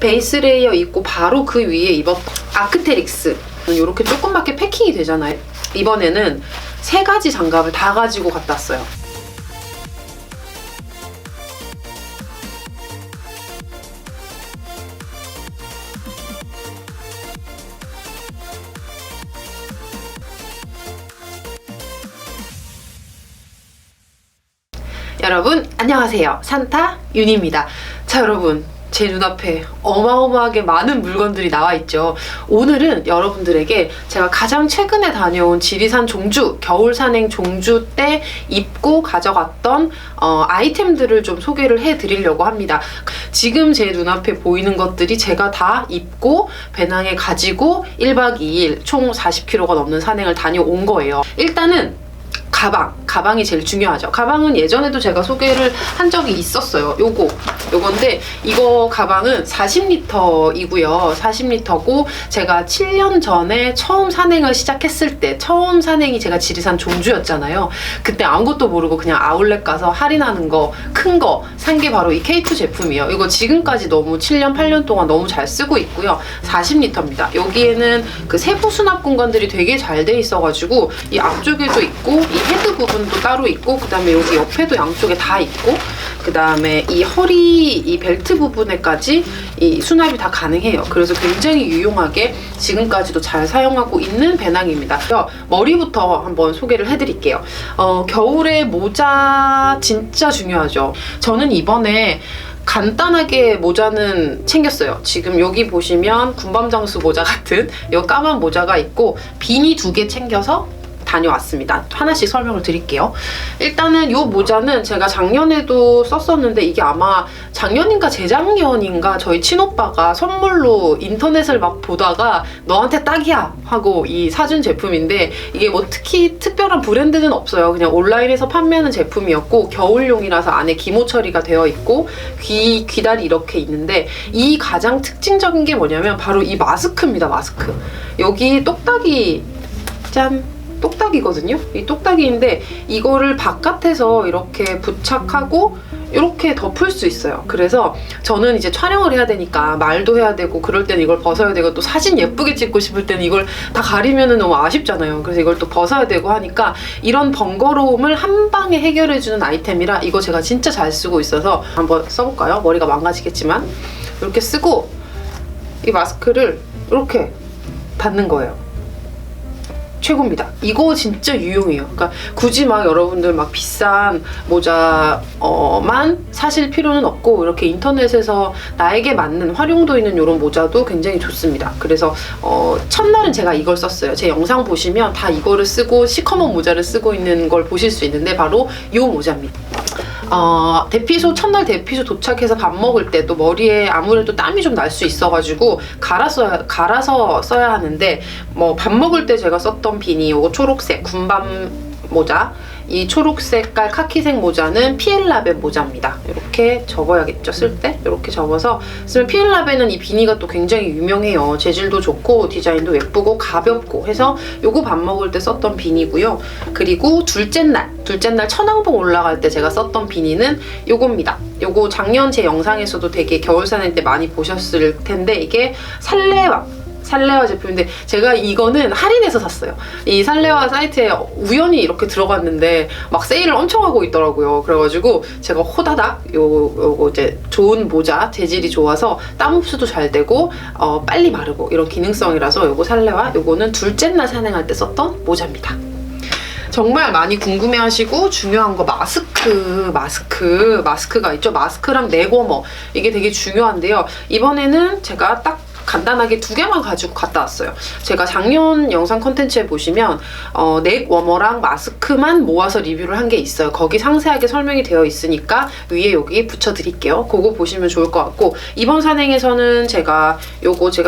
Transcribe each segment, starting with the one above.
베이스 레이어 입고 바로 그 위에 입었던 아크테릭스 이렇게 조그맣게 패킹이 되잖아요. 이번에는 3가지 장갑을 다 가지고 갔다 왔어요. 여러분 안녕하세요. 산타 윤입니다. 자, 여러분 제 눈앞에 어마어마하게 많은 물건들이 나와 있죠. 오늘은 여러분들에게 제가 가장 최근에 다녀온 지리산 종주, 겨울 산행 종주 때 입고 가져갔던 아이템들을 좀 소개를 해드리려고 합니다. 지금 제 눈앞에 보이는 것들이 제가 다 입고 배낭에 가지고 1박 2일 총 40km가 넘는 산행을 다녀온 거예요. 일단은 가방이 제일 중요하죠. 가방은 예전에도 제가 소개를 한 적이 있었어요. 요건데 이거 가방은 40리터이고요. 40리터고 제가 7년 전에 처음 산행을 시작했을 때 처음 산행이 제가 지리산 종주였잖아요. 그때 아무것도 모르고 그냥 아울렛 가서 할인하는 거 큰 거 산 게 바로 이 K2 제품이에요. 이거 지금까지 너무 7년 8년 동안 너무 잘 쓰고 있고요. 40리터입니다. 여기에는 그 세부 수납 공간들이 되게 잘 돼 있어가지고 이 앞쪽에도 있고 이 헤드 부분도 따로 있고, 그 다음에 여기 옆에도 양쪽에 다 있고, 그 다음에 이 허리 이 벨트 부분에까지 이 수납이 다 가능해요. 그래서 굉장히 유용하게 지금까지도 잘 사용하고 있는 배낭입니다. 머리부터 한번 소개를 해드릴게요. 겨울에 모자 진짜 중요하죠. 저는 이번에 간단하게 모자는 챙겼어요. 지금 여기 보시면 군밤장수 모자 같은 이 까만 모자가 있고 비니 2개 챙겨서 다녀왔습니다. 하나씩 설명을 드릴게요. 일단은 이 모자는 제가 작년에도 썼었는데 이게 아마 작년인가 재작년인가 저희 친오빠가 선물로 인터넷을 막 보다가 너한테 딱이야 하고 이 사준 제품인데, 이게 뭐 특히 특별한 브랜드는 없어요. 그냥 온라인에서 판매하는 제품이었고 겨울용이라서 안에 기모 처리가 되어 있고 귀다리 이렇게 있는데, 이 가장 특징적인 게 뭐냐면 바로 이 마스크입니다. 마스크. 여기 똑딱이 짠! 똑딱이거든요. 이 똑딱이인데 이거를 바깥에서 이렇게 부착하고 이렇게 덮을 수 있어요. 그래서 저는 이제 촬영을 해야 되니까 말도 해야 되고 그럴 때는 이걸 벗어야 되고, 또 사진 예쁘게 찍고 싶을 때는 이걸 다 가리면 너무 아쉽잖아요. 그래서 이걸 또 벗어야 되고 하니까 이런 번거로움을 한 방에 해결해주는 아이템이라 이거 제가 진짜 잘 쓰고 있어서 한번 써볼까요? 머리가 망가지겠지만 이렇게 쓰고 이 마스크를 이렇게 닫는 거예요. 최고입니다. 이거 진짜 유용해요. 그러니까 굳이 막 여러분들 막 비싼 모자만 사실 필요는 없고 이렇게 인터넷에서 나에게 맞는 활용도 있는 이런 모자도 굉장히 좋습니다. 그래서 첫날은 제가 이걸 썼어요. 제 영상 보시면 다 이거를 쓰고 시커먼 모자를 쓰고 있는 걸 보실 수 있는데 바로 이 모자입니다. 첫날 대피소 도착해서 밥 먹을 때 또 머리에 아무래도 땀이 좀 날 수 있어가지고 갈아서 써야 하는데, 뭐 밥 먹을 때 제가 썼던 비니 요거 초록색 군밤 모자, 이 초록색깔 카키색 모자는 피엘라벤 모자입니다. 이렇게 접어야겠죠, 쓸 때? 이렇게 접어서 쓰면, 피엘라벤은 이 비니가 또 굉장히 유명해요. 재질도 좋고 디자인도 예쁘고 가볍고 해서 요거 밥 먹을 때 썼던 비니고요. 그리고 둘째 날 천왕봉 올라갈 때 제가 썼던 비니는 요겁니다. 요거 작년 제 영상에서도 되게 겨울 산행 때 많이 보셨을 텐데, 이게 살레와 제품인데 제가 이거는 할인해서 샀어요. 이 살레와 사이트에 우연히 이렇게 들어갔는데 막 세일을 엄청 하고 있더라고요. 그래가지고 제가 호다닥 요거 이제 좋은 모자, 재질이 좋아서 땀 흡수도 잘 되고 빨리 마르고 이런 기능성이라서 요거 살레와, 요거는 둘째 날 산행할 때 썼던 모자입니다. 정말 많이 궁금해하시고 중요한 거 마스크가 있죠. 마스크랑 넥워머, 이게 되게 중요한데요. 이번에는 제가 딱 간단하게 2개만 가지고 갔다 왔어요. 제가 작년 영상 컨텐츠에 보시면 넥 워머랑 마스크만 모아서 리뷰를 한 게 있어요. 거기 상세하게 설명이 되어 있으니까 위에 여기 붙여드릴게요. 그거 보시면 좋을 것 같고, 이번 산행에서는 제가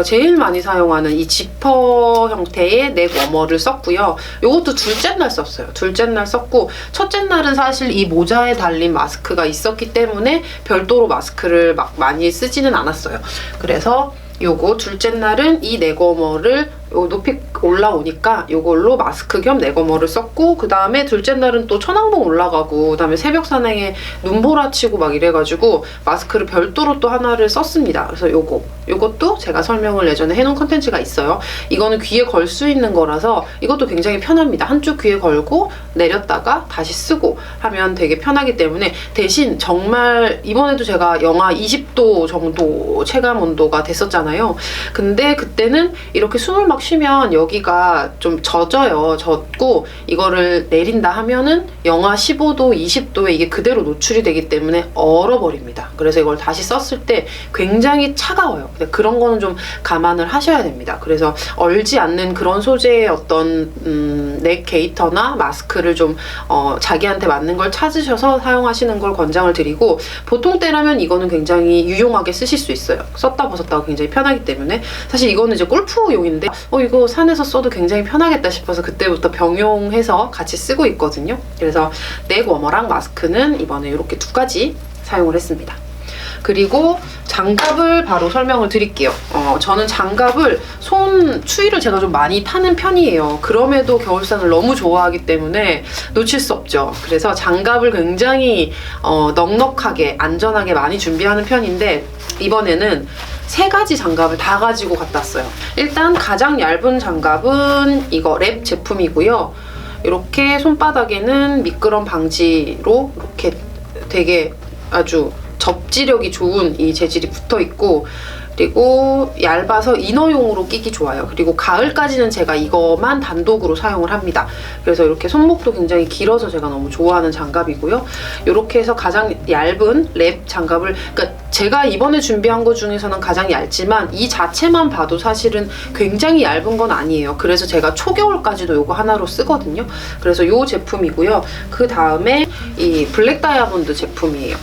제일 많이 사용하는 이 지퍼 형태의 넥 워머를 썼고요. 요것도 둘째 날 썼어요. 둘째 날 썼고, 첫째 날은 사실 이 모자에 달린 마스크가 있었기 때문에 별도로 마스크를 막 많이 쓰지는 않았어요. 그래서 요거 둘째 날은 이 넥워머를 요 높이 올라오니까 요걸로 마스크 겸 내거머를 썼고, 그 다음에 둘째 날은 또 천왕봉 올라가고, 그 다음에 새벽 산행에 눈보라치고 막 이래가지고 마스크를 별도로 또 하나를 썼습니다. 그래서 요것도 제가 설명을 예전에 해놓은 컨텐츠가 있어요. 이거는 귀에 걸 수 있는 거라서 이것도 굉장히 편합니다. 한쪽 귀에 걸고 내렸다가 다시 쓰고 하면 되게 편하기 때문에, 대신 정말 이번에도 제가 영하 20도 정도 체감 온도가 됐었잖아요. 근데 그때는 이렇게 숨을 막 쉬면 여기가 좀 젖고, 이거를 내린다 하면은 영하 15도, 20도에 이게 그대로 노출이 되기 때문에 얼어버립니다. 그래서 이걸 다시 썼을 때 굉장히 차가워요. 그런 거는 좀 감안을 하셔야 됩니다. 그래서 얼지 않는 그런 소재의 어떤 넥 게이터나 마스크를 좀 자기한테 맞는 걸 찾으셔서 사용하시는 걸 권장을 드리고, 보통 때라면 이거는 굉장히 유용하게 쓰실 수 있어요. 썼다 벗었다가 굉장히 편하기 때문에. 사실 이거는 이제 골프용인데 이거 산에서 써도 굉장히 편하겠다 싶어서 그때부터 병용해서 같이 쓰고 있거든요. 그래서 넥 워머랑 마스크는 이번에 이렇게 두 가지 사용을 했습니다. 그리고 장갑을 바로 설명을 드릴게요. 저는 장갑을 손 추위를 제가 좀 많이 타는 편이에요. 그럼에도 겨울산을 너무 좋아하기 때문에 놓칠 수 없죠. 그래서 장갑을 굉장히 넉넉하게 안전하게 많이 준비하는 편인데, 이번에는 3가지 장갑을 다 가지고 갔다 왔어요. 일단 가장 얇은 장갑은 이거 랩 제품이고요. 이렇게 손바닥에는 미끄럼 방지로 이렇게 되게 아주 접지력이 좋은 이 재질이 붙어 있고, 그리고 얇아서 이너용으로 끼기 좋아요. 그리고 가을까지는 제가 이거만 단독으로 사용을 합니다. 그래서 이렇게 손목도 굉장히 길어서 제가 너무 좋아하는 장갑이고요. 이렇게 해서 가장 얇은 랩 장갑을, 그러니까 제가 이번에 준비한 것 중에서는 가장 얇지만 이 자체만 봐도 사실은 굉장히 얇은 건 아니에요. 그래서 제가 초겨울까지도 이거 하나로 쓰거든요. 그래서 이 제품이고요. 그 다음에 이 블랙 다이아몬드 제품이에요.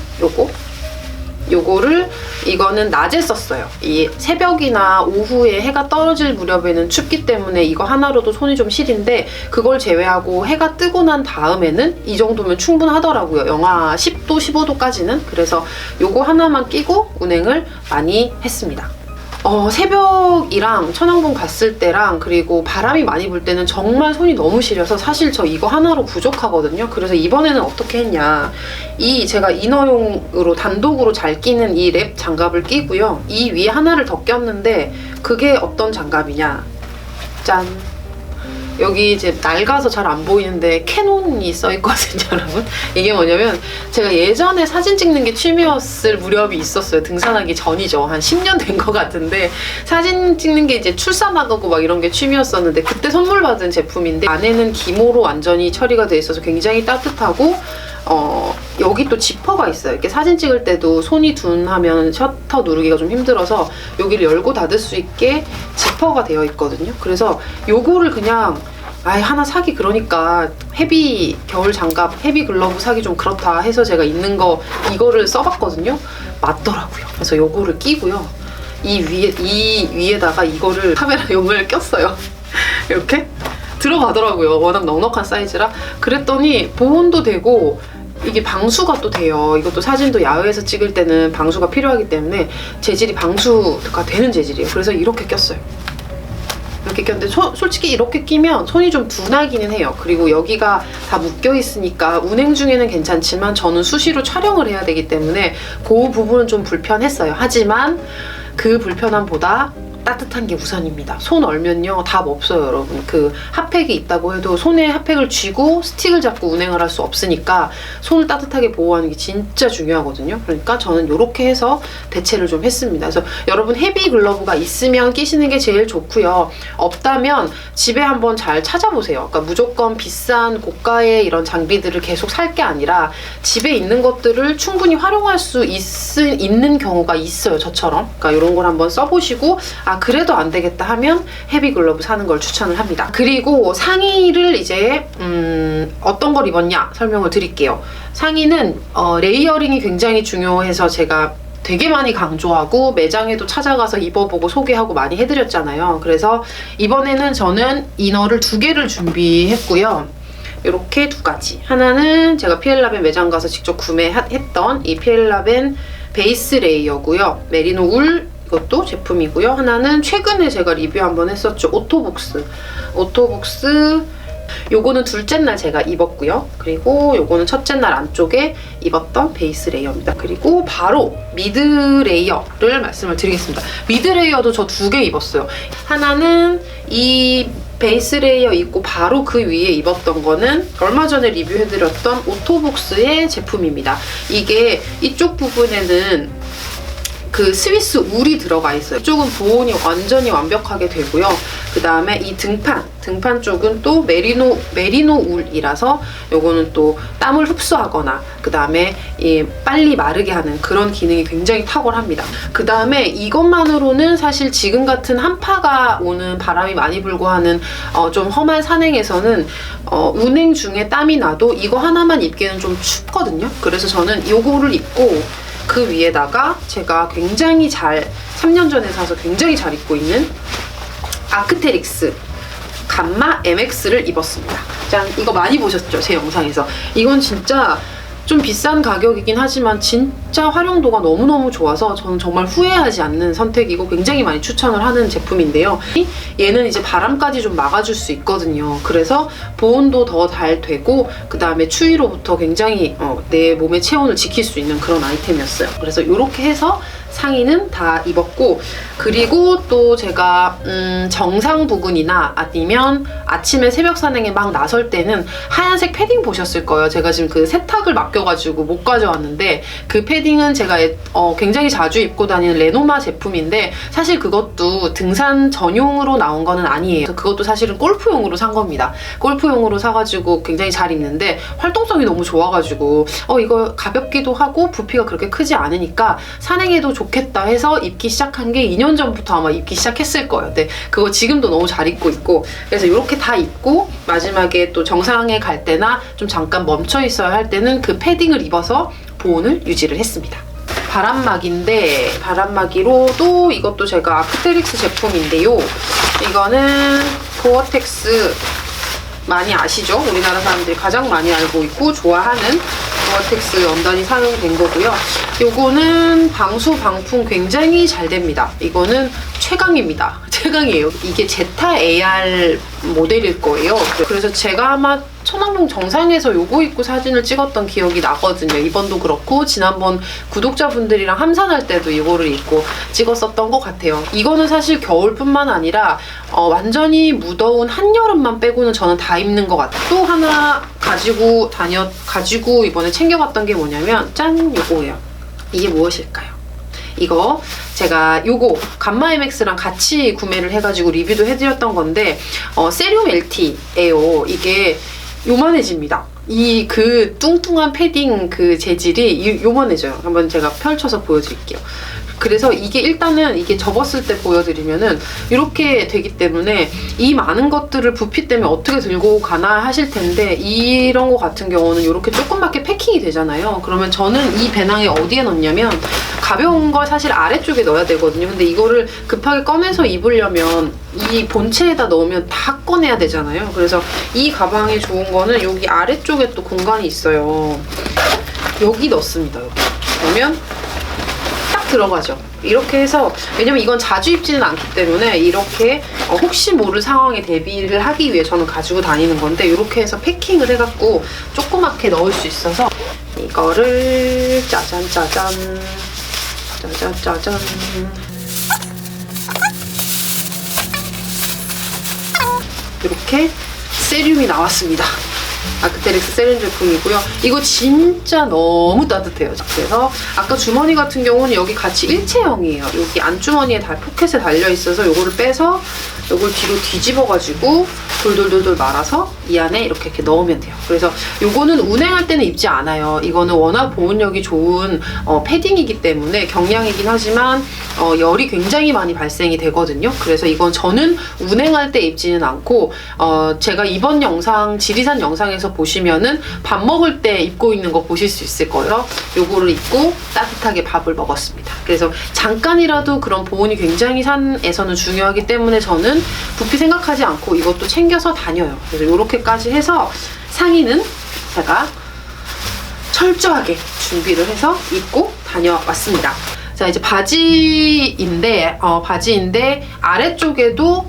이거는 낮에 썼어요. 이 새벽이나 오후에 해가 떨어질 무렵에는 춥기 때문에 이거 하나로도 손이 좀 시린데, 그걸 제외하고 해가 뜨고 난 다음에는 이 정도면 충분하더라고요. 영하 10도, 15도까지는. 그래서 이거 하나만 끼고 운행을 많이 했습니다. 새벽이랑 천왕봉 갔을 때랑 그리고 바람이 많이 불 때는 정말 손이 너무 시려서 사실 저 이거 하나로 부족하거든요. 그래서 이번에는 어떻게 했냐, 제가 이너용으로 단독으로 잘 끼는 이 랩 장갑을 끼고요. 이 위에 하나를 더 꼈는데, 그게 어떤 장갑이냐, 짠! 여기 이제 낡아서 잘 안 보이는데 캐논이 써있거든요, 여러분. 이게 뭐냐면, 제가 예전에 사진 찍는 게 취미였을 무렵이 있었어요. 등산하기 전이죠. 한 10년 된 것 같은데, 사진 찍는 게 이제 출산하고 막 이런 게 취미였었는데, 그때 선물 받은 제품인데, 안에는 기모로 완전히 처리가 돼 있어서 굉장히 따뜻하고, 여기 또 지퍼가 있어요. 이렇게 사진 찍을 때도 손이 둔하면 셔터 누르기가 좀 힘들어서 여기를 열고 닫을 수 있게 지퍼가 되어 있거든요. 그래서 요거를 그냥 하나 사기 그러니까 헤비 겨울 장갑, 헤비 글러브 사기 좀 그렇다 해서 제가 있는 거 이거를 써봤거든요. 맞더라고요. 그래서 요거를 끼고요. 이 위에다가 이거를 카메라용을 꼈어요. 이렇게 들어가더라고요. 워낙 넉넉한 사이즈라. 그랬더니 보온도 되고 이게 방수가 또 돼요. 이것도 사진도 야외에서 찍을 때는 방수가 필요하기 때문에 재질이 방수가 되는 재질이에요. 그래서 이렇게 꼈어요. 이렇게 꼈는데 솔직히 이렇게 끼면 손이 좀 둔하기는 해요. 그리고 여기가 다 묶여 있으니까 운행 중에는 괜찮지만 저는 수시로 촬영을 해야 되기 때문에 그 부분은 좀 불편했어요. 하지만 그 불편함보다 따뜻한 게 우선입니다. 손 얼면요 답 없어요, 여러분. 그 핫팩이 있다고 해도 손에 핫팩을 쥐고 스틱을 잡고 운행을 할 수 없으니까 손을 따뜻하게 보호하는 게 진짜 중요하거든요. 그러니까 저는 이렇게 해서 대체를 좀 했습니다. 그래서 여러분 헤비 글러브가 있으면 끼시는 게 제일 좋고요. 없다면 집에 한번 잘 찾아보세요. 그러니까 무조건 비싼 고가의 이런 장비들을 계속 살 게 아니라 집에 있는 것들을 충분히 활용할 수 있는 경우가 있어요, 저처럼. 그러니까 이런 걸 한번 써보시고 그래도 안 되겠다 하면 헤비 글러브 사는 걸 추천을 합니다. 그리고 상의를 이제 어떤 걸 입었냐 설명을 드릴게요. 상의는 레이어링이 굉장히 중요해서 제가 되게 많이 강조하고 매장에도 찾아가서 입어보고 소개하고 많이 해드렸잖아요. 그래서 이번에는 저는 이너를 2개를 준비했고요. 이렇게 2가지. 하나는 제가 피엘라벤 매장 가서 직접 구매했던 이 피엘라벤 베이스 레이어고요. 메리노 울 이것도 제품이고요. 하나는 최근에 제가 리뷰 한번 했었죠. 오토복스. 요거는 둘째 날 제가 입었고요. 그리고 요거는 첫째 날 안쪽에 입었던 베이스 레이어입니다. 그리고 바로 미드 레이어를 말씀을 드리겠습니다. 미드 레이어도 저 2개 입었어요. 하나는 이 베이스 레이어 입고 바로 그 위에 입었던 거는 얼마 전에 리뷰해드렸던 오토복스의 제품입니다. 이게 이쪽 부분에는 그 스위스 울이 들어가 있어요. 이쪽은 보온이 완전히 완벽하게 되고요. 그 다음에 이 등판 쪽은 또 메리노 울이라서 요거는 또 땀을 흡수하거나 그 다음에 빨리 마르게 하는 그런 기능이 굉장히 탁월합니다. 그 다음에 이것만으로는 사실 지금 같은 한파가 오는 바람이 많이 불고 하는 좀 험한 산행에서는 운행 중에 땀이 나도 이거 하나만 입기는 좀 춥거든요. 그래서 저는 요거를 입고 그 위에다가 제가 굉장히 3년 전에 사서 굉장히 잘 입고 있는 아크테릭스 감마 MX를 입었습니다. 짠! 이거 많이 보셨죠? 제 영상에서. 이건 진짜 좀 비싼 가격이긴 하지만 진짜 활용도가 너무너무 좋아서 저는 정말 후회하지 않는 선택이고 굉장히 많이 추천을 하는 제품인데요. 얘는 이제 바람까지 좀 막아줄 수 있거든요. 그래서 보온도 더 잘 되고 그 다음에 추위로부터 굉장히 내 몸의 체온을 지킬 수 있는 그런 아이템이었어요. 그래서 이렇게 해서 상의는 다 입었고, 그리고 또 제가 정상 부근이나 아니면 아침에 새벽 산행에 막 나설 때는 하얀색 패딩 보셨을 거예요. 제가 지금 그 세탁을 맡겨가지고 못 가져왔는데 그 패딩은 제가 굉장히 자주 입고 다니는 레노마 제품인데 사실 그것도 등산 전용으로 나온 거는 아니에요. 그것도 사실은 골프용으로 산 겁니다. 골프용으로 사가지고 굉장히 잘 입는데 활동성이 너무 좋아가지고 이거 가볍기도 하고 부피가 그렇게 크지 않으니까 산행에도 좋겠다 해서 입기 시작한 게 2년 전부터 아마 입기 시작했을 거예요. 근데 그거 지금도 너무 잘 입고 있고, 그래서 이렇게 다 입고 마지막에 또 정상에 갈 때나 좀 잠깐 멈춰 있어야 할 때는 그 패딩을 입어서 보온을 유지를 했습니다. 바람막이인데 바람막이로 또 이것도 제가 아크테릭스 제품인데요. 이거는 고어텍스 많이 아시죠? 우리나라 사람들이 가장 많이 알고 있고 좋아하는 고어텍스 원단이 사용된 거고요. 요거는 방수, 방풍 굉장히 잘 됩니다. 이거는 최강입니다. 최강이에요. 이게 제타 AR 모델일 거예요. 그래서 제가 아마 천왕봉 정상에서 요거 입고 사진을 찍었던 기억이 나거든요. 이번도 그렇고 지난번 구독자분들이랑 함산할 때도 이거를 입고 찍었었던 것 같아요. 이거는 사실 겨울뿐만 아니라 완전히 무더운 한여름만 빼고는 저는 다 입는 것 같아요. 또 하나 가지고 이번에 챙겨갔던 게 뭐냐면 짠! 요거예요. 이게 무엇일까요? 이거 제가 요거 감마 MX랑 같이 구매를 해가지고 리뷰도 해드렸던 건데 세륨 LT예요. 이게 요만해집니다. 이 그 뚱뚱한 패딩 그 재질이 요만해져요. 한번 제가 펼쳐서 보여드릴게요. 그래서 이게 일단은 이게 접었을 때 보여드리면은 이렇게 되기 때문에 이 많은 것들을 부피 때문에 어떻게 들고 가나 하실 텐데, 이런 거 같은 경우는 이렇게 조그맣게 패킹이 되잖아요. 그러면 저는 이 배낭에 어디에 넣냐면 가벼운 걸 사실 아래쪽에 넣어야 되거든요. 근데 이거를 급하게 꺼내서 입으려면 이 본체에다 넣으면 다 꺼내야 되잖아요. 그래서 이 가방에 좋은 거는 여기 아래쪽에 또 공간이 있어요. 여기 넣습니다. 여기. 그러면 들어가죠. 이렇게 해서, 왜냐면 이건 자주 입지는 않기 때문에 이렇게 혹시 모를 상황에 대비를 하기 위해 저는 가지고 다니는 건데, 이렇게 해서 패킹을 해갖고 조그맣게 넣을 수 있어서 이거를 짜잔 이렇게 세륨이 나왔습니다. 아크테릭스 세륨 제품이고요. 이거 진짜 너무 따뜻해요. 그래서 아까 주머니 같은 경우는 여기 같이 일체형이에요. 여기 안주머니에 포켓에 달려있어서 이거를 빼서 이걸 뒤로 뒤집어가지고 돌돌돌돌 말아서 이 안에 이렇게 넣으면 돼요. 그래서 이거는 운행할 때는 입지 않아요. 이거는 워낙 보온력이 좋은 패딩이기 때문에 경량이긴 하지만 열이 굉장히 많이 발생이 되거든요. 그래서 이건 저는 운행할 때 입지는 않고 제가 이번 영상 지리산 영상에서 보시면은 밥 먹을 때 입고 있는 거 보실 수 있을 거예요. 요거를 입고 따뜻하게 밥을 먹었습니다. 그래서 잠깐이라도 그런 보온이 굉장히 산에서는 중요하기 때문에 저는 부피 생각하지 않고 이것도 챙겨서 다녀요. 그래서 이렇게까지 해서 상의는 제가 철저하게 준비를 해서 입고 다녀왔습니다. 자, 이제 바지인데 아래쪽에도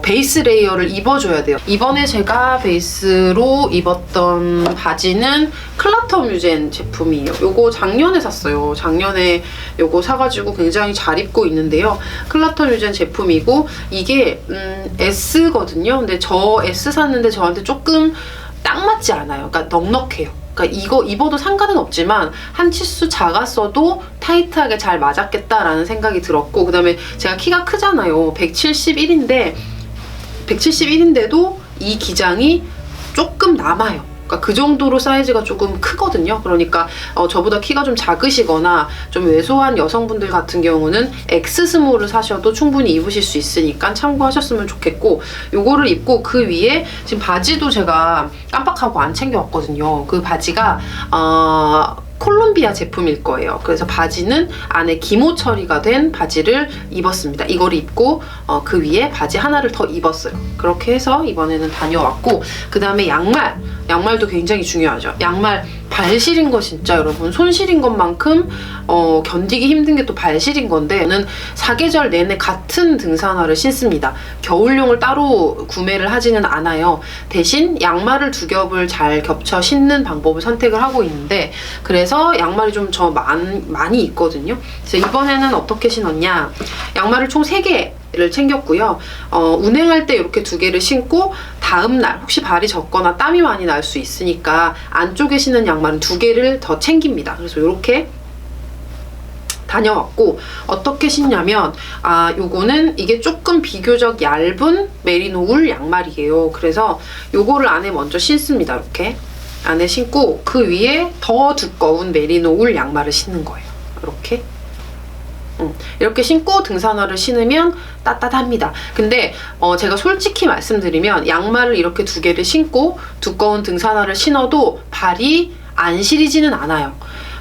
베이스 레이어를 입어줘야 돼요. 이번에 제가 베이스로 입었던 바지는 클라터 뮤젠 제품이에요. 요거 작년에 샀어요. 작년에 요거 사가지고 굉장히 잘 입고 있는데요. 클라터 뮤젠 제품이고 이게 S거든요. 근데 저 S 샀는데 저한테 조금 딱 맞지 않아요. 그러니까 넉넉해요. 그러니까 이거 입어도 상관은 없지만 한 치수 작았어도 타이트하게 잘 맞았겠다라는 생각이 들었고, 그 다음에 제가 키가 크잖아요. 171인데도 이 기장이 조금 남아요. 그러니까 그 정도로 사이즈가 조금 크거든요. 그러니까 저보다 키가 좀 작으시거나 좀 왜소한 여성분들 같은 경우는 X스몰을 사셔도 충분히 입으실 수 있으니까 참고하셨으면 좋겠고, 요거를 입고 그 위에 지금 바지도 제가 깜빡하고 안 챙겨왔거든요. 그 바지가 콜롬비아 제품일 거예요. 그래서 바지는 안에 기모 처리가 된 바지를 입었습니다. 이거를 입고 그 위에 바지 하나를 더 입었어요. 그렇게 해서 이번에는 다녀왔고, 그 다음에 양말도 굉장히 중요하죠. 양말 발 시린 거 진짜 여러분 손 시린 것만큼 견디기 힘든 게 또 발 시린 건데, 저는 사계절 내내 같은 등산화를 신습니다. 겨울용을 따로 구매를 하지는 않아요. 대신 양말을 두 겹을 잘 겹쳐 신는 방법을 선택을 하고 있는데, 그래서 양말이 좀 많이 있거든요. 그래서 이번에는 어떻게 신었냐, 양말을 총 3개를 챙겼고요. 운행할 때 이렇게 2개를 신고 다음날 혹시 발이 젖거나 땀이 많이 날 수 있으니까 안쪽에 신는 양말은 2개를 더 챙깁니다. 그래서 이렇게 다녀왔고, 어떻게 신냐면 요거는 이게 조금 비교적 얇은 메리노 울 양말이에요. 그래서 요거를 안에 먼저 신습니다. 이렇게 안에 신고 그 위에 더 두꺼운 메리노 울 양말을 신는 거예요. 이렇게 신고 등산화를 신으면 따뜻합니다. 근데 제가 솔직히 말씀드리면 양말을 이렇게 2개를 신고 두꺼운 등산화를 신어도 발이 안 시리지는 않아요.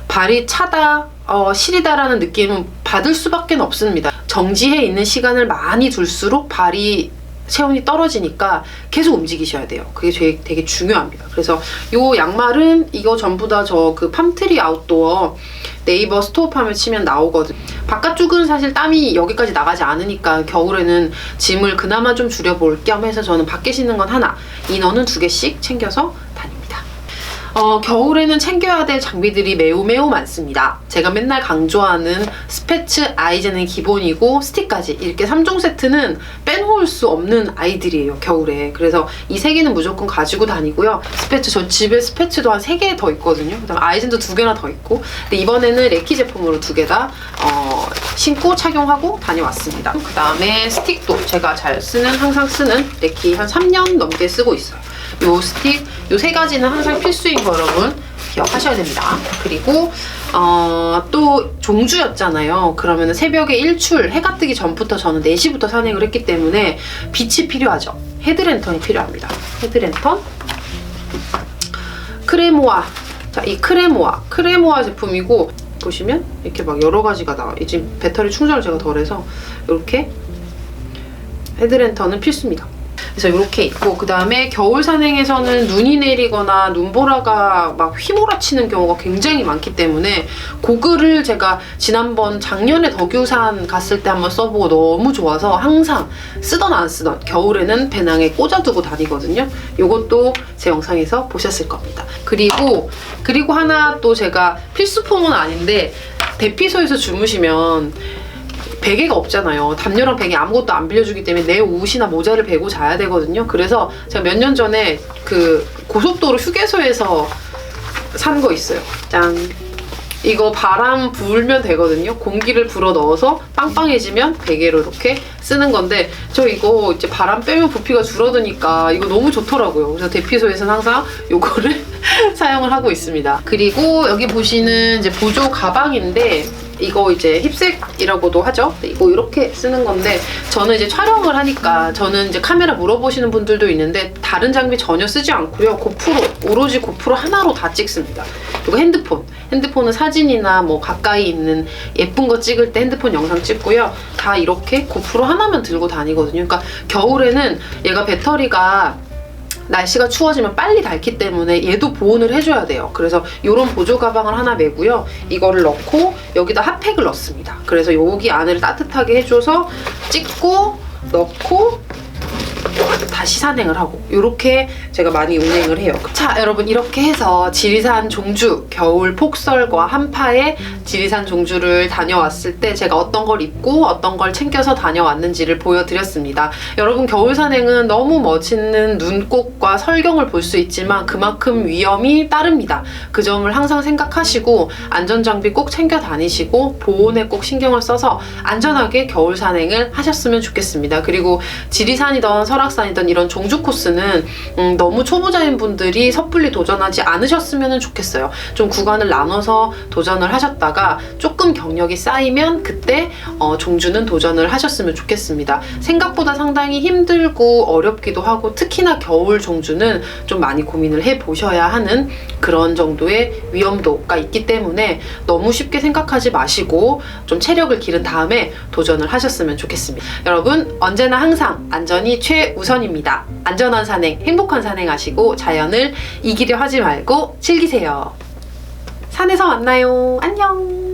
발이 차다, 시리다라는 느낌은 받을 수밖에 없습니다. 정지해 있는 시간을 많이 둘수록 발이 체온이 떨어지니까 계속 움직이셔야 돼요. 그게 되게 중요합니다. 그래서 요 양말은 이거 전부 다 저 그 팜트리 아웃도어 네이버 스토어팜을 치면 나오거든요. 바깥쪽은 사실 땀이 여기까지 나가지 않으니까 겨울에는 짐을 그나마 좀 줄여볼 겸 해서 저는 밖에 신는 건 하나, 이너는 2개씩 챙겨서 다닙니다. 겨울에는 챙겨야 될 장비들이 매우 많습니다. 제가 맨날 강조하는 스패츠, 아이젠은 기본이고 스틱까지 이렇게 3종 세트는 빼놓을 수 없는 아이들이에요, 겨울에. 그래서 이 3개는 무조건 가지고 다니고요. 스패츠, 저 집에 스패츠도 한 3개 더 있거든요. 그다음 아이젠도 2개나 더 있고. 근데 이번에는 레키 제품으로 2개 다 신고 착용하고 다녀왔습니다. 그 다음에 스틱도 제가 항상 쓰는 레키 한 3년 넘게 쓰고 있어요. 요 스틱, 요 3가지는 항상 필수인 거 여러분 기억하셔야 됩니다. 그리고 또 종주였잖아요. 그러면 새벽에 일출, 해가 뜨기 전부터 저는 4시부터 산행을 했기 때문에 빛이 필요하죠. 헤드랜턴이 필요합니다. 헤드랜턴, 크레모아. 자, 이 크레모아 제품이고, 보시면 이렇게 막 여러 가지가 나와요. 지금 배터리 충전을 제가 덜해서 이렇게 헤드랜턴은 필수입니다. 그래서 이렇게 있고, 그 다음에 겨울 산행에서는 눈이 내리거나 눈보라가 막 휘몰아치는 경우가 굉장히 많기 때문에 고글을 제가 작년에 덕유산 갔을 때 한번 써보고 너무 좋아서 항상 쓰던 안 쓰던 겨울에는 배낭에 꽂아두고 다니거든요. 이것도 제 영상에서 보셨을 겁니다. 그리고 하나 또 제가 필수품은 아닌데, 대피소에서 주무시면 베개가 없잖아요. 담요랑 베개 아무것도 안 빌려주기 때문에 내 옷이나 모자를 베고 자야 되거든요. 그래서 제가 몇 년 전에 그 고속도로 휴게소에서 산 거 있어요. 짠! 이거 바람 불면 되거든요. 공기를 불어 넣어서 빵빵해지면 베개로 이렇게 쓰는 건데, 저 이거 이제 바람 빼면 부피가 줄어드니까 이거 너무 좋더라고요. 그래서 대피소에서는 항상 이거를 사용을 하고 있습니다. 그리고 여기 보시는 이제 보조 가방인데, 이거 이제 힙색이라고도 하죠. 이거 이렇게 쓰는 건데, 저는 이제 촬영을 하니까, 저는 이제 카메라 물어보시는 분들도 있는데 다른 장비 전혀 쓰지 않고요. 오로지 고프로 하나로 다 찍습니다. 그리고 핸드폰은 사진이나 뭐 가까이 있는 예쁜 거 찍을 때 핸드폰 영상 찍고요. 다 이렇게 고프로 하나만 들고 다니거든요. 그러니까 겨울에는 얘가 배터리가 날씨가 추워지면 빨리 닳기 때문에 얘도 보온을 해줘야 돼요. 그래서 이런 보조 가방을 하나 메고요. 이거를 넣고 여기다 핫팩을 넣습니다. 그래서 여기 안을 따뜻하게 해줘서 찍고 넣고 다시 산행을 하고, 이렇게 제가 많이 운행을 해요. 자, 여러분, 이렇게 해서 지리산 종주 겨울 폭설과 한파에 지리산 종주를 다녀왔을 때 제가 어떤 걸 입고 어떤 걸 챙겨서 다녀왔는지를 보여드렸습니다. 여러분, 겨울 산행은 너무 멋있는 눈꽃과 설경을 볼 수 있지만 그만큼 위험이 따릅니다. 그 점을 항상 생각하시고 안전장비 꼭 챙겨 다니시고 보온에 꼭 신경을 써서 안전하게 겨울 산행을 하셨으면 좋겠습니다. 그리고 지리산이든 설악산이든 이런 종주 코스는 너무 초보자인 분들이 섣불리 도전하지 않으셨으면 좋겠어요. 좀 구간을 나눠서 도전을 하셨다가 조금 경력이 쌓이면 그때 종주는 도전을 하셨으면 좋겠습니다. 생각보다 상당히 힘들고 어렵기도 하고, 특히나 겨울 종주는 좀 많이 고민을 해보셔야 하는 그런 정도의 위험도가 있기 때문에 너무 쉽게 생각하지 마시고 좀 체력을 기른 다음에 도전을 하셨으면 좋겠습니다. 여러분, 언제나 항상 안전이 최우선입니다. 안전한 산행, 행복한 산행하시고 자연을 이기려 하지 말고 즐기세요. 산에서 만나요. 안녕.